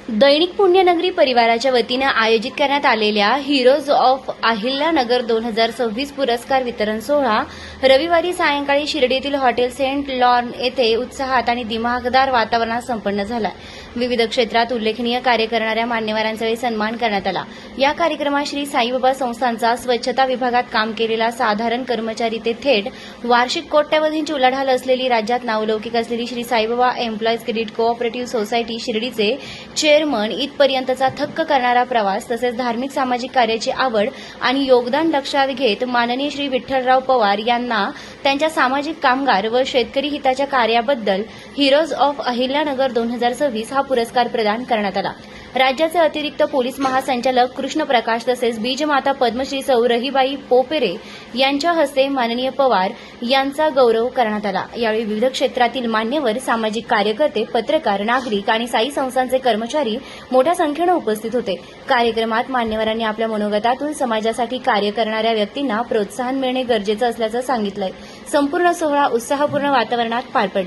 दैनिक पुण्यनगरी परिवाराच्या वतीने आयोजित करण्यात आलेल्या हिरोज ऑफ अहिल्यानगर 2026 पुरस्कार वितरण सोहळा रविवारी सायंकाळी शिर्डीतील हॉटेल सेंट लॉर्न येथे उत्साहात आणि दिमाखदार वातावरणात संपन्न झाला। विविध क्षेत्रात उल्लेखनीय कार्य करणाऱ्या मान्यवरांचा सन्मान करण्यात आला। या कार्यक्रमात श्री साईबाबा संस्थांचा स्वच्छता विभागात काम केलेला साधारण कर्मचारी ते थेट वार्षिक कोट्यवधींची उलाढाल असलेली राज्यात नावलौकिक असलेली Shri Saibaba employees credit cooperative society शिर्डीचे चेअरमन इथपर्यंतचा थक्क करणारा प्रवास तसेच धार्मिक सामाजिक कार्याची आवड आणि योगदान लक्षात घेत माननीय श्री विठ्ठलराव पवार यांना त्यांच्या सामाजिक कामगार व शेतकरी हिताच्या कार्याबद्दल हिरोज ऑफ अहिल्यानगर 2026 हा पुरस्कार प्रदान करण्यात आला। राज्याचे अतिरिक्त पोलीस महासंचालक कृष्ण प्रकाश तसेच बीजमाता पद्मश्री सौ रहीबाई पोपेरे यांच्या हस्ते माननीय पवार यांचा गौरव करण्यात आला। यावेळी विविध क्षेत्रातील मान्यवर, सामाजिक कार्यकर्ते, पत्रकार, नागरिक आणि साई संस्थांचे कर्मचारी मोठ्या संख्येने उपस्थित होते। कार्यक्रमात मान्यवरांनी आपल्या मनोगतातून समाजासाठी कार्य करणाऱ्या व्यक्तींना प्रोत्साहन मिळणे गरजेचे असल्याचं सांगितलंय। संपूर्ण सोहळा उत्साहपूर्ण वातावरणात पार पडला।